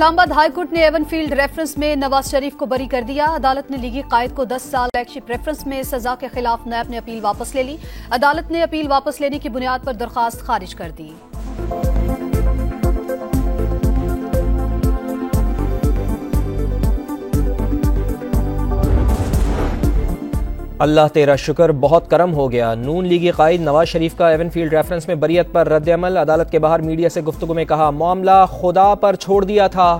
Islamabad high court ने Avenfield reference में नवाज शरीफ को बरी कर दिया। अदालत ने लीगी कायद को 10 साल फ्लैगशिप रेफरेंस में सजा के खिलाफ नैब ने अपील वापस ले ली। अदालत ने अपील वापस लेने की बुनियाद पर दरखास्त खारिज कर दी। अल्लाह तेरा शुक्र, बहुत करम हो गया। नून लीगी कायद नवाज शरीफ का एवनफील्ड रेफरेंस में बरियत पर रद्द-ए-अमल। अदालत के बाहर मीडिया से गुफ्तगू में कहा, मामला खुदा पर छोड़ दिया था।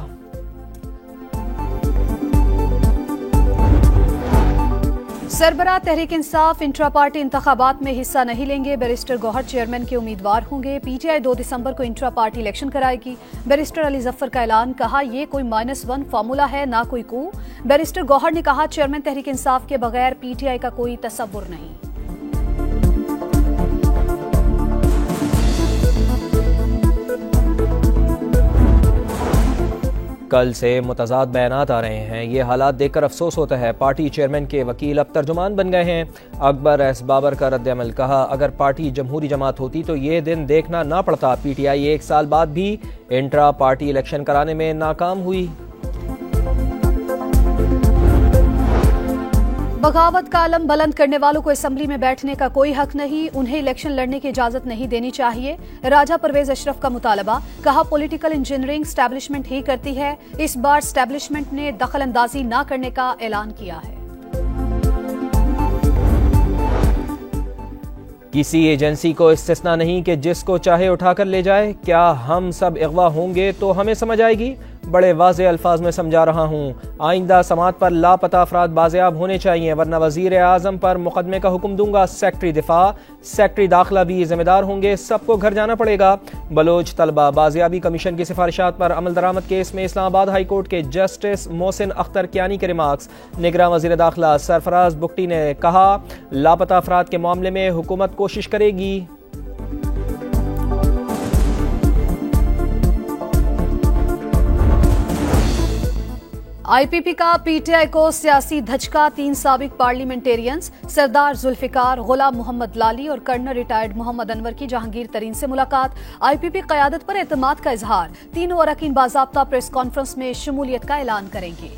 सरबराह तहरीक इंसाफ इंट्रा पार्टी इंतखाबात में हिस्सा नहीं लेंगे। बैरिस्टर गौहर चेयरमैन के उम्मीदवार होंगे। पीटीआई 2 दिसंबर को इंट्रा पार्टी इलेक्शन कराएगी। बैरिस्टर अली जफर का ऐलान, कहा यह कोई -1 फार्मूला है, ना कोई कू। बैरिस्टर गौहर ने कहा, चेयरमैन तहरीक इंसाफ के बगैर पीटीआई का कोई तसव्वुर नहीं। कल से मुतज़ाद बयानात आ रहे हैं। ये हालात देखकर अफसोस होता है। पार्टी चेयरमैन के वकील अब तर्जुमान बन गए हैं। अकबर एस बाबर का रद्द-ए-अमल, कहा अगर पार्टी जमहूरी जमात होती तो ये दिन देखना ना पड़ता। पीटीआई 1 साल बाद भी इंट्रा पार्टी इलेक्शन कराने में नाकाम हुई। बगावत का आलम बुलंद करने वालों को असेंबली में बैठने का कोई हक नहीं। उन्हें इलेक्शन लड़ने की इजाजत नहीं देनी चाहिए। राजा परवेज अशरफ का मुतालबा, कहा पॉलिटिकल इंजीनियरिंग स्टैब्लिशमेंट ही करती है। इस बार स्टैब्लिशमेंट ने दखल अंदाजी न करने का ऐलान किया है। किसी एजेंसी को इस्तिस्ना नहीं कि जिसको चाहे उठाकर ले जाए। क्या हम सब अगवा होंगे तो हमें समझ आएगी। बड़े वाज़े अल्फाज में समझा रहा हूँ। आइंदा समात पर लापता अफराद बाज़ेयाब होने चाहिए, वरना वज़ीर आज़म पर मुकदमे का हुक्म दूंगा। सेक्रेटरी दिफा, सेक्रेटरी दाखिला भी जिम्मेदार होंगे। सबको घर जाना पड़ेगा। बलोच तलबा बाज़ेयाबी कमीशन की सिफारिशात पर अमल दरामद केस में इस्लामाबाद हाई कोर्ट के जस्टिस मोहसिन अख्तर कियानी के रिमार्क्स। निगरान वज़ीर दाखिला सरफराज बुगटी ने कहा, लापता अफराद के मामले में हुकूमत कोशिश करेगी। आईपीपी का पीटीआई को सियासी धचका। 3 साबिक पार्लियामेंटेरियंस सरदार जुल्फिकार, गुलाम मोहम्मद लाली और कर्नल रिटायर्ड मोहम्मद अनवर की जहांगीर तरीन से मुलाकात। आईपीपी क़यादत पर एतमाद का इजहार। तीनों अरकान बाज़ाब्ता प्रेस कॉन्फ्रेंस में शमूलियत का ऐलान करेंगे।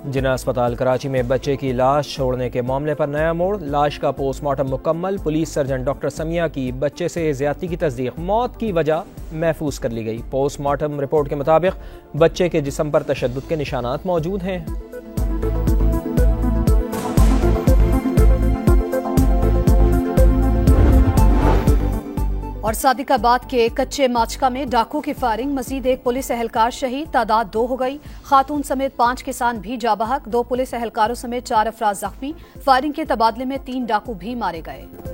जिना अस्पताल कराची में बच्चे की लाश छोड़ने के मामले पर नया मोड़। लाश का पोस्टमार्टम मुकम्मल। पुलिस सर्जन डॉक्टर समिया की बच्चे से ज्यादती की तस्दीक। मौत की वजह महफूज कर ली गई। पोस्टमार्टम रिपोर्ट के मुताबिक बच्चे के जिस्म पर तशद्दुद के निशानात मौजूद हैं। और सादिकाबाद के कच्चे माचका में डाकू की फायरिंग। मजीद एक पुलिस एहलकार शहीद, तादाद 2 हो गई। खातून समेत 5 किसान भी जाबहक। 2 पुलिस एहलकारों समेत 4 अफराद जख्मी। फायरिंग के तबादले में 3 डाकू भी मारे गए।